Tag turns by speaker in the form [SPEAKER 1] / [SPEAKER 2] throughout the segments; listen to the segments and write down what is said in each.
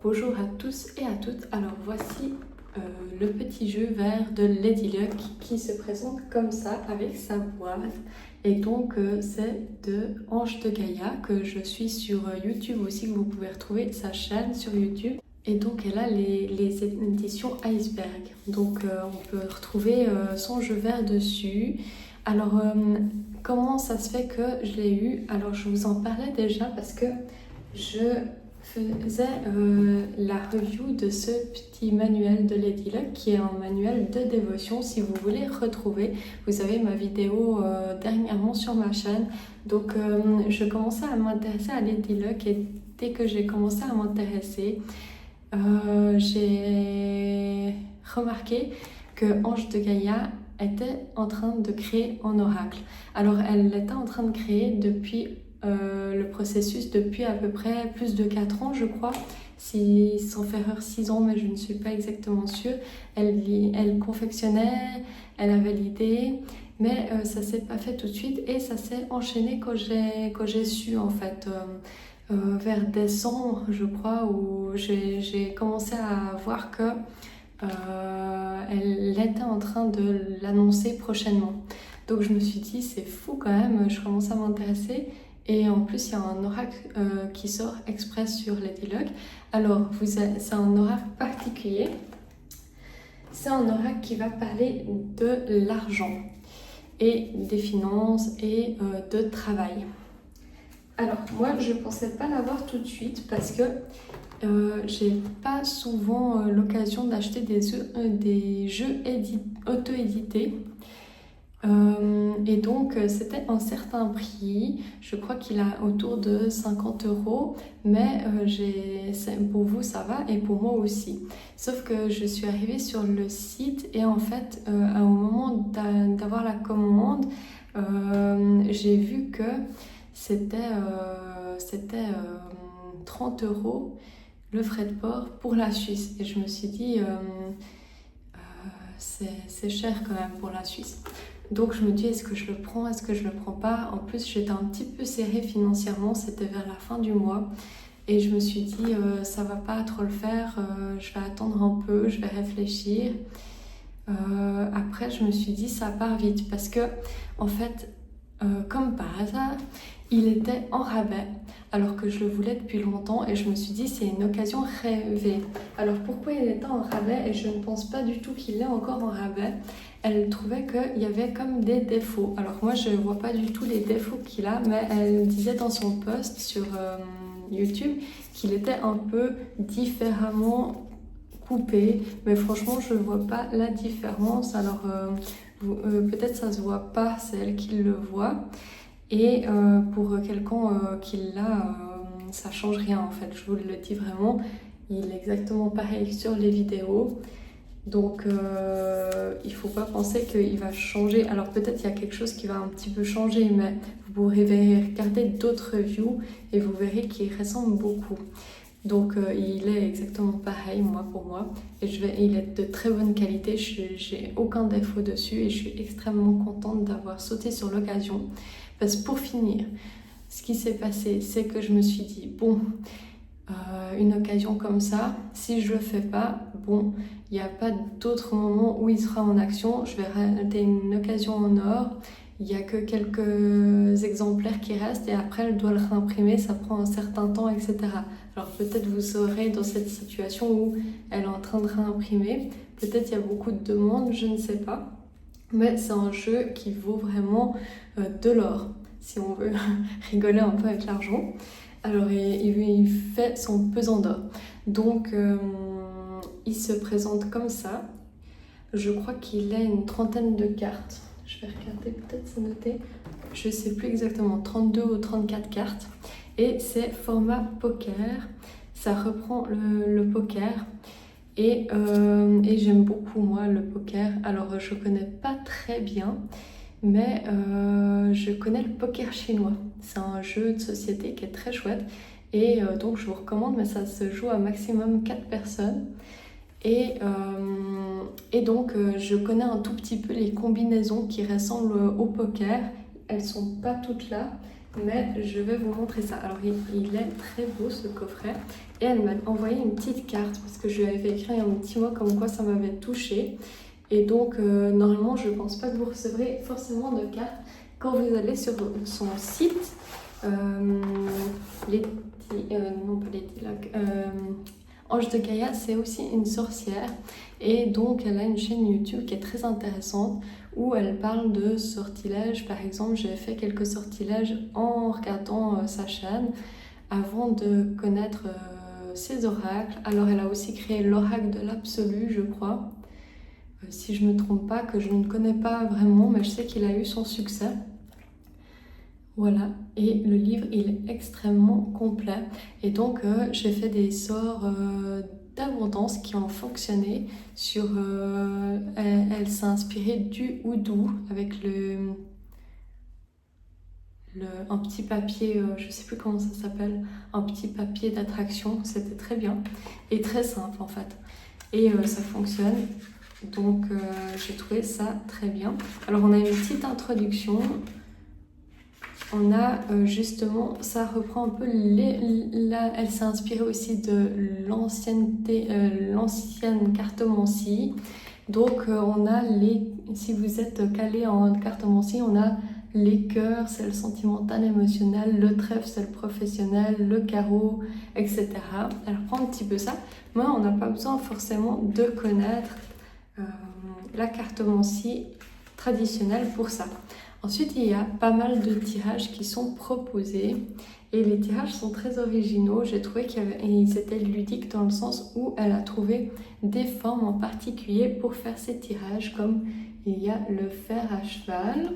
[SPEAKER 1] Bonjour à tous et à toutes. Alors voici le petit jeu vert de Lady Luck qui se présente comme ça avec sa boîte. Et donc c'est de Ange de Gaïa que je suis sur YouTube aussi, que vous pouvez retrouver sa chaîne sur YouTube. Et donc elle a les éditions Iceberg. Donc on peut retrouver son jeu vert dessus. Alors comment ça se fait que je l'ai eu? Alors je vous en parlais déjà parce que je faisais la review de ce petit manuel de Lady Luck qui est un manuel de dévotion. Si vous voulez retrouver, vous avez ma vidéo dernièrement sur ma chaîne. Donc je commençais à m'intéresser à Lady Luck et dès que j'ai commencé à m'intéresser, j'ai remarqué que Ange de Gaïa était en train de créer un oracle. Alors elle était en train de créer depuis le processus depuis à peu près plus de 4 ans je crois, sans faire erreur 6 ans, mais je ne suis pas exactement sûre. Elle confectionnait, elle avait l'idée, mais ça s'est pas fait tout de suite et ça s'est enchaîné quand j'ai su en fait vers décembre je crois, où j'ai commencé à voir que elle était en train de l'annoncer prochainement. Donc je me suis dit c'est fou quand même, je commence à m'intéresser. Et en plus, il y a un oracle qui sort express sur Lady Luck. Alors, c'est un oracle particulier. C'est un oracle qui va parler de l'argent et des finances et de travail. Alors, moi, je ne pensais pas l'avoir tout de suite parce que j'ai pas souvent l'occasion d'acheter des jeux auto-édités. Et donc c'était un certain prix, je crois qu'il a autour de 50 €, mais pour vous ça va et pour moi aussi. Sauf que je suis arrivée sur le site et en fait au moment d'avoir la commande, j'ai vu que c'était 30 € le frais de port pour la Suisse. Et je me suis dit c'est cher quand même pour la Suisse. Donc je me dis, est-ce que je le prends, est-ce que je le prends pas? En plus j'étais un petit peu serrée financièrement, c'était vers la fin du mois et je me suis dit ça va pas trop le faire, je vais attendre un peu, je vais réfléchir. Après je me suis dit ça part vite parce que en fait comme par hasard il était en rabais alors que je le voulais depuis longtemps et je me suis dit c'est une occasion rêvée. Alors pourquoi il était en rabais? Et je ne pense pas du tout qu'il est encore en rabais. Elle trouvait qu'il y avait comme des défauts. Alors moi je ne vois pas du tout les défauts qu'il a, mais elle disait dans son post sur YouTube qu'il était un peu différemment coupé, mais franchement je ne vois pas la différence. Alors peut-être ça se voit pas, c'est elle qui le voit. Et pour quelqu'un qui l'a, ça change rien en fait, je vous le dis vraiment, il est exactement pareil sur les vidéos. Donc il ne faut pas penser qu'il va changer. Alors peut-être il y a quelque chose qui va un petit peu changer, mais vous pourrez regarder d'autres reviews et vous verrez qu'il ressemble beaucoup. Donc il est exactement pareil pour moi et il est de très bonne qualité, j'ai aucun défaut dessus et je suis extrêmement contente d'avoir sauté sur l'occasion. Parce que pour finir, ce qui s'est passé, c'est que je me suis dit bon, une occasion comme ça, si je le fais pas, bon, il n'y a pas d'autre moment où il sera en action, je vais rater une occasion en or, il n'y a que quelques exemplaires qui restent et après elle doit le réimprimer, ça prend un certain temps, etc. Alors peut-être vous serez dans cette situation où elle est en train de réimprimer, peut-être il y a beaucoup de demandes, je ne sais pas, mais c'est un jeu qui vaut vraiment de l'or, si on veut rigoler un peu avec l'argent. Alors il fait son pesant d'or. Donc il se présente comme ça. Je crois qu'il a une trentaine de cartes. Je vais regarder, peut-être c'est noté. Je ne sais plus exactement, 32 ou 34 cartes. Et c'est format poker. Ça reprend le poker. Et j'aime beaucoup moi le poker. Alors je connais pas très bien, mais je connais le poker chinois. C'est un jeu de société qui est très chouette et donc je vous recommande, mais ça se joue à maximum 4 personnes. Et donc je connais un tout petit peu les combinaisons qui ressemblent au poker. Elles sont pas toutes là, mais je vais vous montrer ça. Alors il est très beau ce coffret, et elle m'a envoyé une petite carte parce que je lui avais écrit un petit mot comme quoi ça m'avait touchée. Et donc normalement je pense pas que vous recevrez forcément de cartes quand vous allez sur son site. Non pas Lady Luck, Ange de Gaïa, c'est aussi une sorcière, et donc elle a une chaîne YouTube qui est très intéressante où elle parle de sortilèges. Par exemple, j'ai fait quelques sortilèges en regardant sa chaîne avant de connaître ses oracles. Alors elle a aussi créé l'oracle de l'absolu, je crois, si je ne me trompe pas, que je ne connais pas vraiment, mais je sais qu'il a eu son succès. Voilà, et le livre il est extrêmement complet, et donc j'ai fait des sorts d'abondance qui ont fonctionné sur... elle s'est inspirée du houdou avec un petit papier, je sais plus comment ça s'appelle, un petit papier d'attraction. C'était très bien et très simple en fait, et ça fonctionne, donc j'ai trouvé ça très bien. Alors on a une petite introduction. On a justement, ça reprend un peu elle s'est inspirée aussi de l'ancienne cartomancie. Donc on a si vous êtes calé en cartomancie, on a les cœurs, c'est le sentimental émotionnel, le trèfle, c'est le professionnel, le carreau, etc. Elle reprend un petit peu ça. Moi, on n'a pas besoin forcément de connaître la cartomancie traditionnelle pour ça. Ensuite, il y a pas mal de tirages qui sont proposés, et les tirages sont très originaux. J'ai trouvé qu'ils étaient ludiques dans le sens où elle a trouvé des formes en particulier pour faire ces tirages, comme il y a le fer à cheval.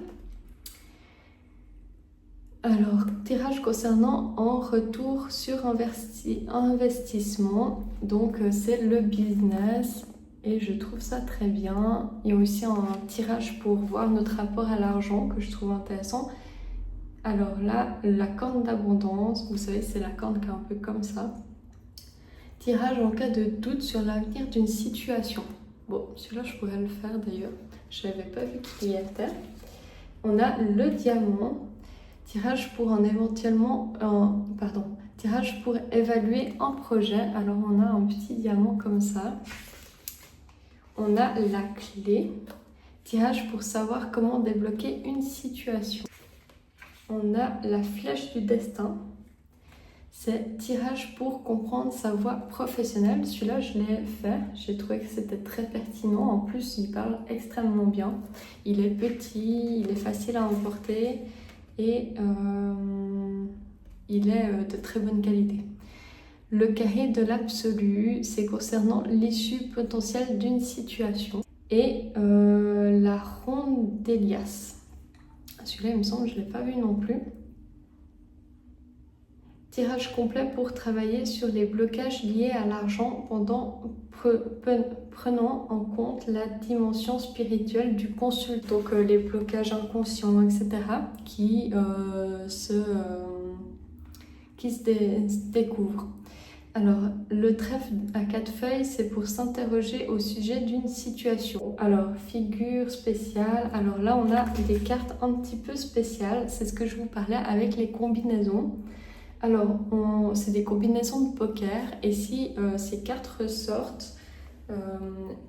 [SPEAKER 1] Alors, tirage concernant en retour sur investissement, donc c'est le business. Et je trouve ça très bien. Il y a aussi un tirage pour voir notre rapport à l'argent que je trouve intéressant. Alors là, la corne d'abondance, vous savez, c'est la corne qui est un peu comme ça. Tirage en cas de doute sur l'avenir d'une situation. Bon, celui-là, je pourrais le faire d'ailleurs. Je n'avais pas vu qu'il y était. On a le diamant. Tirage pour tirage pour évaluer un projet. Alors on a un petit diamant comme ça. On a la clé, tirage pour savoir comment débloquer une situation. On a la flèche du destin, c'est tirage pour comprendre sa voie professionnelle. Celui-là, je l'ai fait, j'ai trouvé que c'était très pertinent. En plus, il parle extrêmement bien. Il est petit, il est facile à emporter, et il est de très bonne qualité. Le carré de l'absolu, c'est concernant l'issue potentielle d'une situation. Et la ronde d'Elias. Celui-là, il me semble, je ne l'ai pas vu non plus. Tirage complet pour travailler sur les blocages liés à l'argent prenant en compte la dimension spirituelle du consultant. Donc les blocages inconscients, etc. qui se découvrent. Alors, le trèfle à 4 feuilles, c'est pour s'interroger au sujet d'une situation. Alors, figure spéciale. Alors là, on a des cartes un petit peu spéciales. C'est ce que je vous parlais avec les combinaisons. Alors, c'est des combinaisons de poker. Et si ces cartes ressortent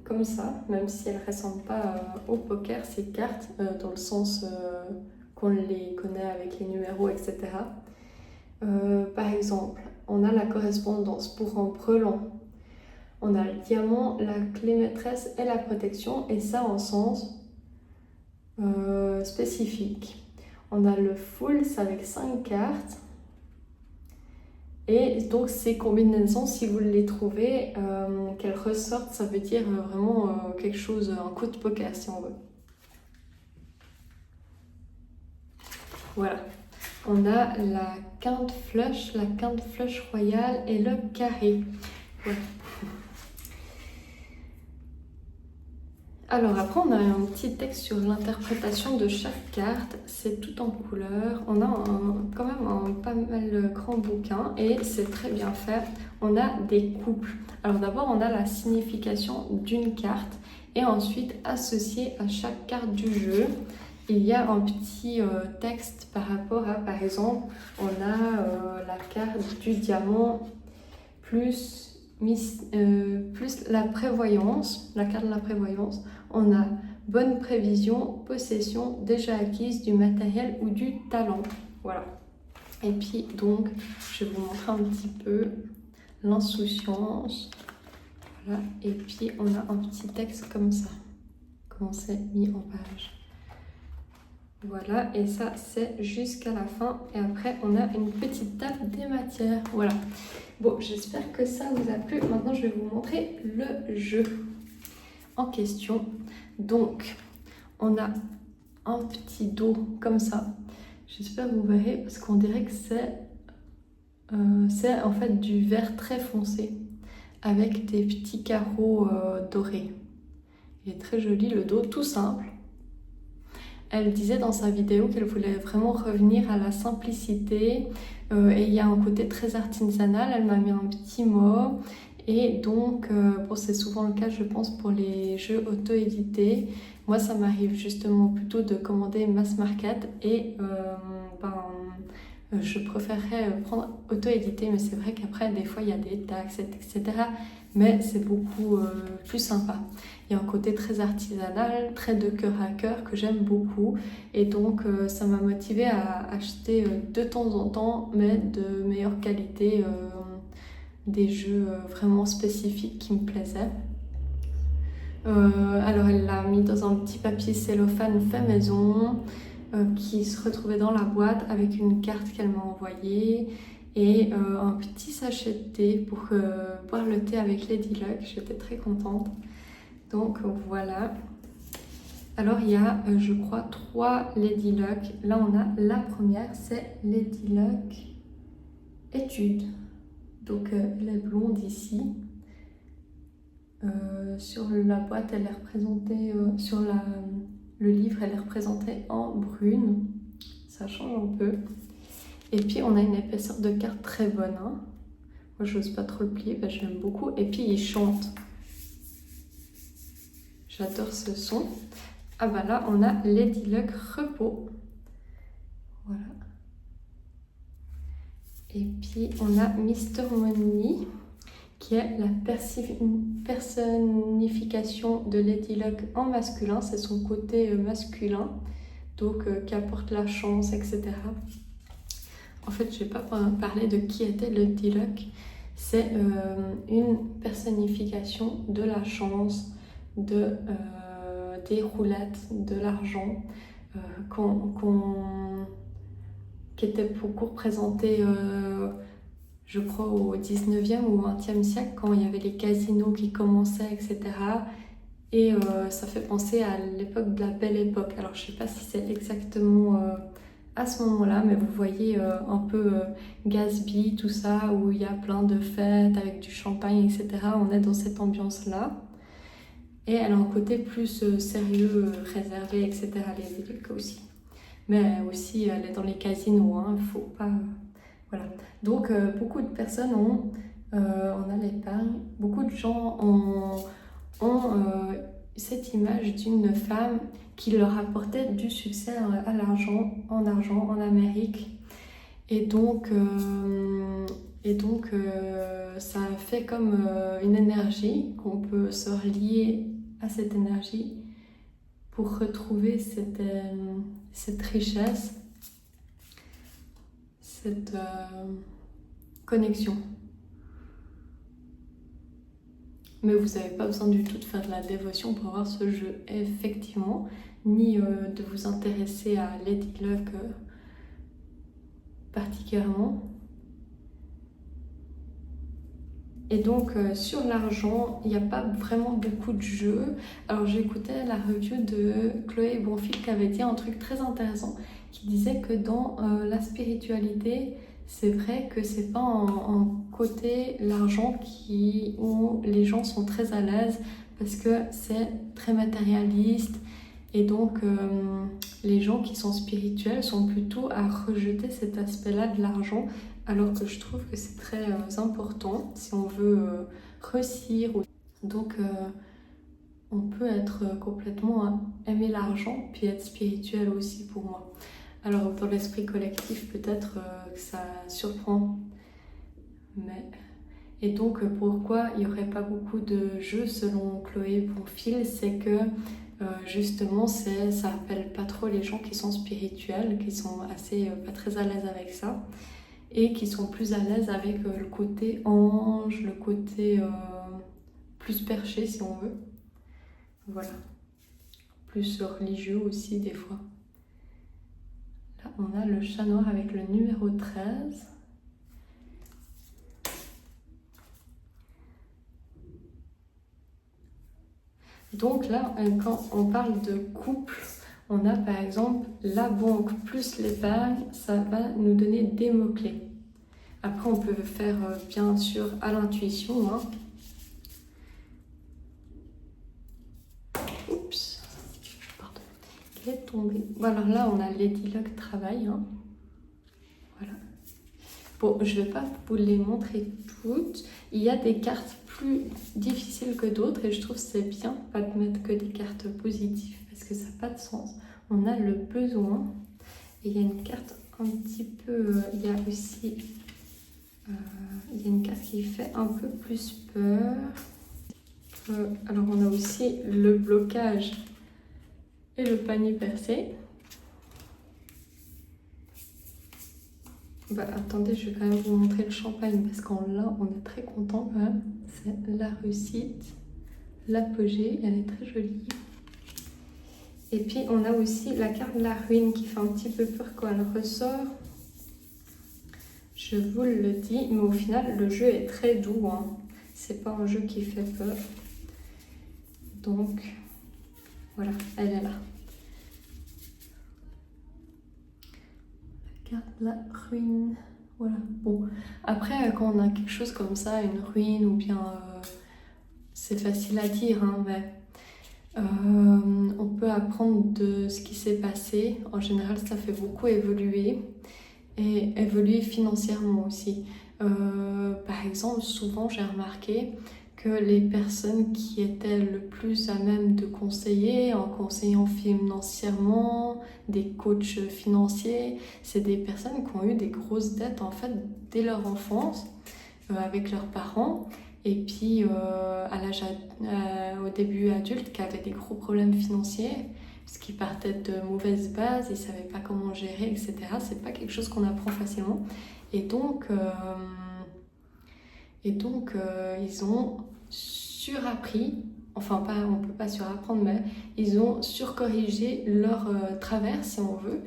[SPEAKER 1] comme ça, même si elles ne ressemblent pas au poker, ces cartes, dans le sens qu'on les connaît avec les numéros, etc. Par exemple, on a la correspondance pour un brelan. On a le diamant, la clé maîtresse et la protection, et ça en sens spécifique. On a le full, c'est avec 5 cartes. Et donc ces combinaisons, si vous les trouvez, qu'elles ressortent, ça veut dire vraiment quelque chose, un coup de poker si on veut. Voilà. On a la quinte flush royale et le carré. Ouais. Alors après, on a un petit texte sur l'interprétation de chaque carte. C'est tout en couleur. On a quand même un pas mal grand bouquin et c'est très bien fait. On a des couples. Alors d'abord, on a la signification d'une carte et ensuite associée à chaque carte du jeu. il y a un petit texte par rapport à, par exemple, on a la carte du diamant plus la prévoyance, la carte de la prévoyance. On a bonne prévision, possession déjà acquise du matériel ou du talent. Voilà. Et puis donc, je vais vous montrer un petit peu l'insouciance. Voilà. Et puis on a un petit texte comme ça, comment c'est mis en page. Voilà, et ça c'est jusqu'à la fin. Et après on a une petite table des matières. Voilà. Bon, j'espère que ça vous a plu. Maintenant je vais vous montrer le jeu en question. Donc, on a un petit dos comme ça. J'espère que vous verrez parce qu'on dirait que c'est en fait du vert très foncé avec des petits carreaux dorés. Il est très joli le dos, tout simple. Elle disait dans sa vidéo qu'elle voulait vraiment revenir à la simplicité et il y a un côté très artisanal. Elle m'a mis un petit mot et donc bon, c'est souvent le cas je pense pour les jeux auto-édités. Moi ça m'arrive justement plutôt de commander mass market et je préférerais prendre auto-édité, mais c'est vrai qu'après des fois il y a des taxes etc. Mais c'est beaucoup plus sympa. Il y a un côté très artisanal, très de cœur à cœur que j'aime beaucoup. Et donc ça m'a motivée à acheter de temps en temps, mais de meilleure qualité, des jeux vraiment spécifiques qui me plaisaient. Alors elle l'a mis dans un petit papier cellophane fait maison qui se retrouvait dans la boîte avec une carte qu'elle m'a envoyée. Et un petit sachet de thé pour boire le thé avec Lady Luck. J'étais très contente. Donc voilà. Alors il y a, je crois, 3 Lady Luck. Là on a la première, c'est Lady Luck Études. Donc elle est blonde ici. Sur la boîte, elle est représentée, le livre, elle est représentée en brune. Ça change un peu. Et puis on a une épaisseur de carte très bonne. Hein. Moi j'ose pas trop le plier, bah, j'aime beaucoup. Et puis il chante. J'adore ce son. Ah bah là on a Lady Luck Repos. Voilà. Et puis on a Mr. Money qui est la personnification de Lady Luck en masculin. C'est son côté masculin, donc qui apporte la chance, etc. En fait, je ne vais pas parler de qui était Lady Luck. C'est une personnification de la chance, des roulettes, de l'argent, qui était beaucoup représenté, je crois, au 19e ou 20e siècle, quand il y avait les casinos qui commençaient, etc. Et ça fait penser à l'époque de la Belle Époque. Alors, je ne sais pas si c'est exactement à ce moment-là, mais vous voyez un peu Gatsby, tout ça, où il y a plein de fêtes avec du champagne, etc. On est dans cette ambiance-là. Et elle a un côté plus sérieux, réservé, etc. Les Luck aussi. Mais aussi, elle est dans les casinos, hein, il ne faut pas... Voilà. Donc, beaucoup de personnes on a l'épargne. Beaucoup de gens ont cette image d'une femme qui leur apportait du succès en argent en Amérique. Et donc ça fait comme une énergie qu'on peut se relier à cette énergie pour retrouver cette richesse, cette connexion. Mais vous n'avez pas besoin du tout de faire de la dévotion pour avoir ce jeu, effectivement, ni de vous intéresser à Lady Luck particulièrement. Et donc sur l'argent, il n'y a pas vraiment beaucoup de jeux. Alors j'écoutais la review de Chloé Bonfil qui avait dit un truc très intéressant, qui disait que dans la spiritualité, c'est vrai que c'est pas en côté l'argent où les gens sont très à l'aise parce que c'est très matérialiste et donc les gens qui sont spirituels sont plutôt à rejeter cet aspect-là de l'argent, alors que je trouve que c'est très important si on veut réussir. Donc on peut être complètement aimer l'argent puis être spirituel aussi pour moi. Alors dans l'esprit collectif peut-être que ça surprend, mais... Et donc pourquoi il n'y aurait pas beaucoup de jeux selon Chloé Bonfil, c'est que justement ça appelle pas trop les gens qui sont spirituels, qui sont assez pas très à l'aise avec ça, et qui sont plus à l'aise avec le côté ange, le côté plus perché si on veut. Voilà. Plus religieux aussi des fois. Là on a le chat noir avec le numéro 13. Donc là, quand on parle de couple, on a par exemple la banque plus l'épargne, ça va nous donner des mots-clés. Après, on peut faire bien sûr à l'intuition. Hein. Oups, pardon, il est tombé. Bon, alors là, on a Lady Luck travail. Hein. Voilà. Bon, je ne vais pas vous les montrer toutes. Il y a des cartes plus difficiles que d'autres et je trouve que c'est bien pas de mettre que des cartes positives parce que ça n'a pas de sens. On a le besoin et il y a une carte un petit peu... il y a aussi... il y a une carte qui fait un peu plus peur. Alors on a aussi le blocage et le panier percé. Bah, attendez, je vais quand même vous montrer le champagne parce qu'en là, on est très content quand même. C'est la réussite, l'apogée, elle est très jolie. Et puis, on a aussi la carte de la ruine qui fait un petit peu peur quand elle ressort. Je vous le dis, mais au final, le jeu est très doux. Hein. C'est pas un jeu qui fait peur. Donc, voilà, elle est là. La ruine, voilà. Bon, après quand on a quelque chose comme ça, une ruine ou bien c'est facile à dire, hein, mais on peut apprendre de ce qui s'est passé. En général, ça fait beaucoup évoluer et évoluer financièrement aussi. Par exemple, souvent j'ai remarqué que les personnes qui étaient le plus à même de conseiller, en conseillant financièrement, des coachs financiers, c'est des personnes qui ont eu des grosses dettes en fait dès leur enfance avec leurs parents et puis au début adulte qui avaient des gros problèmes financiers parce qu'ils partaient de mauvaises bases, ils ne savaient pas comment gérer, etc. C'est pas quelque chose qu'on apprend facilement et donc ils ont surappris, enfin pas, on ne peut pas surapprendre, mais ils ont surcorrigé leur travers, si on veut.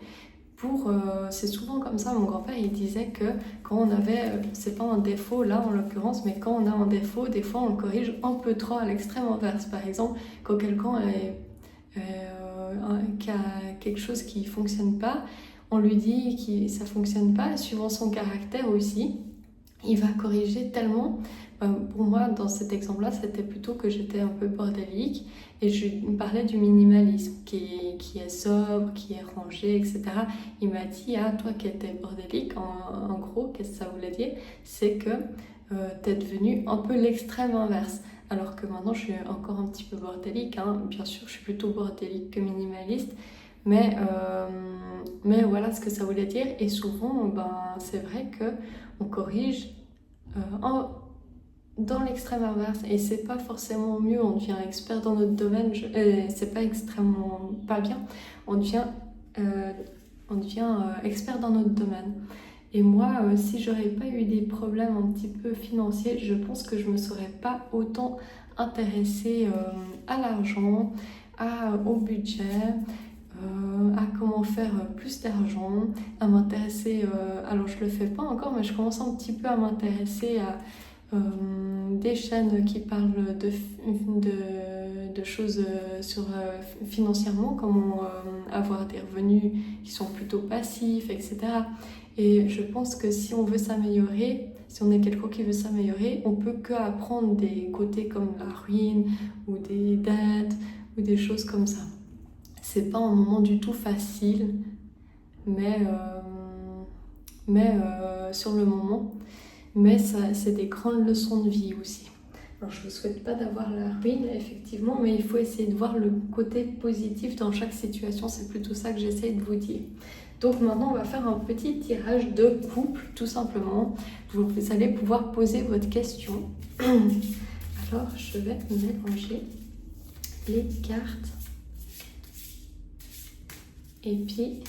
[SPEAKER 1] C'est souvent comme ça, mon grand-père il disait que quand on avait, c'est pas un défaut là en l'occurrence, mais quand on a un défaut, des fois on le corrige un peu trop à l'extrême inverse. Par exemple, quand quelqu'un qui a quelque chose qui ne fonctionne pas, on lui dit que ça ne fonctionne pas, suivant son caractère aussi. Il va corriger tellement. Pour moi, dans cet exemple-là, c'était plutôt que j'étais un peu bordélique et je me parlais du minimalisme qui est sobre, qui est rangé, etc. Il m'a dit, ah, toi qui étais bordélique, en gros, qu'est-ce que ça voulait dire? C'est que t'es devenu un peu l'extrême inverse. Alors que maintenant, je suis encore un petit peu bordélique. Hein. Bien sûr, je suis plutôt bordélique que minimaliste. Mais voilà ce que ça voulait dire. Et souvent, c'est vrai qu'on corrige dans l'extrême inverse. Et c'est pas forcément mieux. On devient expert dans notre domaine. C'est pas extrêmement pas bien. On devient expert dans notre domaine. Et moi, si j'aurais pas eu des problèmes un petit peu financiers, je pense que je me serais pas autant intéressée à l'argent, au budget, à comment faire plus d'argent, à m'intéresser, alors je le fais pas encore, mais je commence un petit peu à m'intéresser à des chaînes qui parlent de choses financièrement, comment avoir des revenus qui sont plutôt passifs, etc. Et je pense que si on veut s'améliorer, si on est quelqu'un qui veut s'améliorer, on peut que apprendre des côtés comme la ruine ou des dettes ou des choses comme ça. C'est pas un moment du tout facile, mais sur le moment. Mais c'est des grandes leçons de vie aussi. Alors je ne vous souhaite pas d'avoir la ruine effectivement, mais il faut essayer de voir le côté positif dans chaque situation, c'est plutôt ça que j'essaie de vous dire. Donc maintenant on va faire un petit tirage de couple tout simplement. Vous allez pouvoir poser votre question. Alors je vais mélanger les cartes. Et puis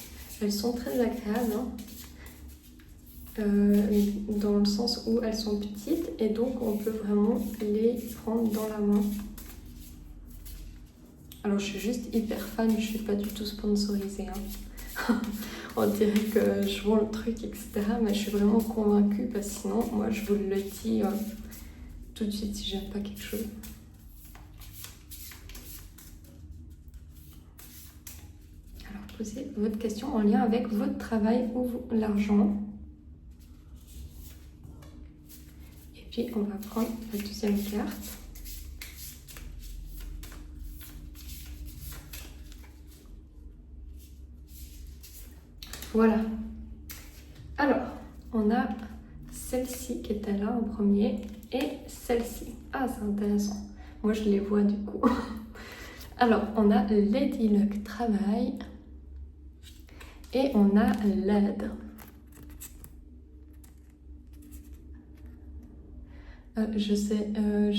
[SPEAKER 1] elles sont très agréables, hein. Dans le sens où elles sont petites et donc on peut vraiment les prendre dans la main. Alors je suis juste hyper fan, je suis pas du tout sponsorisée, hein. On dirait que je vends le truc, etc. Mais je suis vraiment convaincue parce que sinon moi je vous le dis tout de suite si j'aime pas quelque chose. Alors posez votre question en lien avec votre travail ou l'argent. Puis on va prendre la deuxième carte. Voilà. Alors, on a celle-ci qui était là en premier et celle-ci. Ah, c'est intéressant. Moi, je les vois du coup. Alors, on a Lady Luck Travail et on a l'aide. Je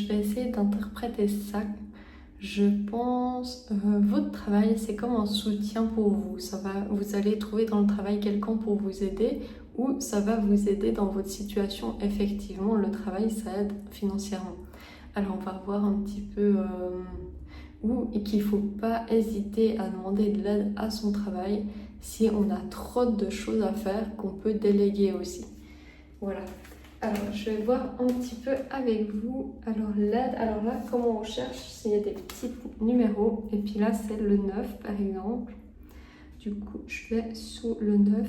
[SPEAKER 1] vais essayer d'interpréter ça. Je pense votre travail, c'est comme un soutien pour vous. Vous allez trouver dans le travail quelqu'un pour vous aider ou ça va vous aider dans votre situation. Effectivement, le travail, ça aide financièrement. Alors, on va voir un petit peu et qu'il ne faut pas hésiter à demander de l'aide à son travail si on a trop de choses à faire qu'on peut déléguer aussi. Voilà. Alors, je vais voir un petit peu avec vous. Alors, l'aide, alors là, comment on cherche s'il y a des petits numéros. Et puis là, c'est le 9, par exemple. Du coup, je vais sous le 9.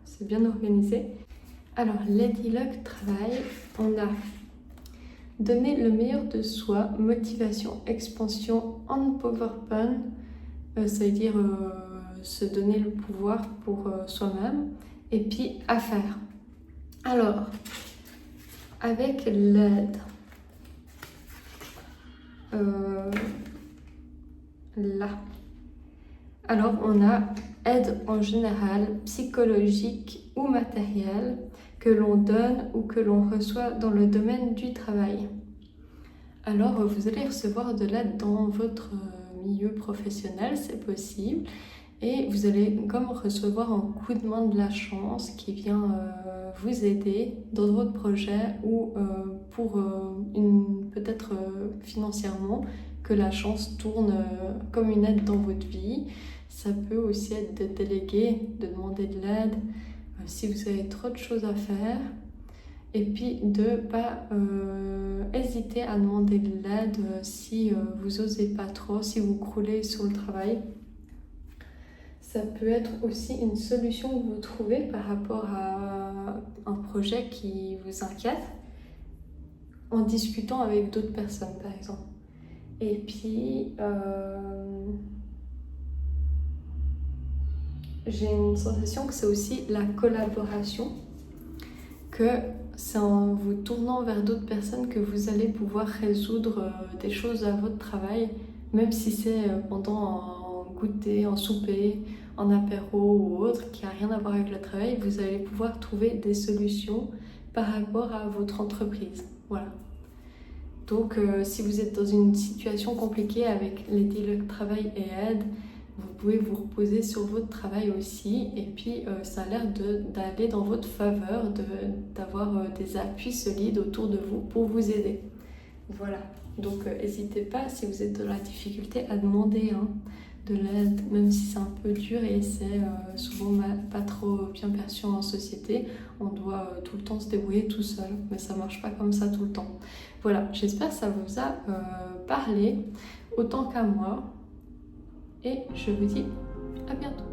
[SPEAKER 1] C'est bien organisé. Alors, Lady Luck Travail, on a donner le meilleur de soi, motivation, expansion, empowerment. Ça veut dire se donner le pouvoir pour soi-même. Et puis, affaires. Alors, avec l'aide, là. Alors, on a aide en général, psychologique ou matérielle, que l'on donne ou que l'on reçoit dans le domaine du travail. Alors, vous allez recevoir de l'aide dans votre milieu professionnel, c'est possible. Et vous allez comme recevoir un coup de main de la chance qui vient vous aider dans votre projet ou pour peut-être financièrement que la chance tourne comme une aide dans votre vie. Ça peut aussi être de déléguer, de demander de l'aide si vous avez trop de choses à faire. Et puis de ne pas hésiter à demander de l'aide si vous n'osez pas trop, si vous croulez sur le travail. Ça peut être aussi une solution que vous trouvez par rapport à un projet qui vous inquiète en discutant avec d'autres personnes, par exemple. Et puis, j'ai une sensation que c'est aussi la collaboration, que c'est en vous tournant vers d'autres personnes que vous allez pouvoir résoudre des choses à votre travail, même si c'est pendant un goûter, un souper, en apéro ou autre, qui n'a rien à voir avec le travail, vous allez pouvoir trouver des solutions par rapport à votre entreprise. Voilà. Donc, si vous êtes dans une situation compliquée avec Lady Luck Travail et aide, vous pouvez vous reposer sur votre travail aussi. Et puis, ça a l'air d'aller dans votre faveur, d'avoir des appuis solides autour de vous pour vous aider. Voilà. Donc, n'hésitez pas, si vous êtes dans la difficulté, à demander de l'aide, même si c'est un peu dur et c'est souvent pas trop bien perçu en société. On doit tout le temps se débrouiller tout seul, mais ça marche pas comme ça tout le temps. Voilà, j'espère que ça vous a parlé autant qu'à moi et je vous dis à bientôt.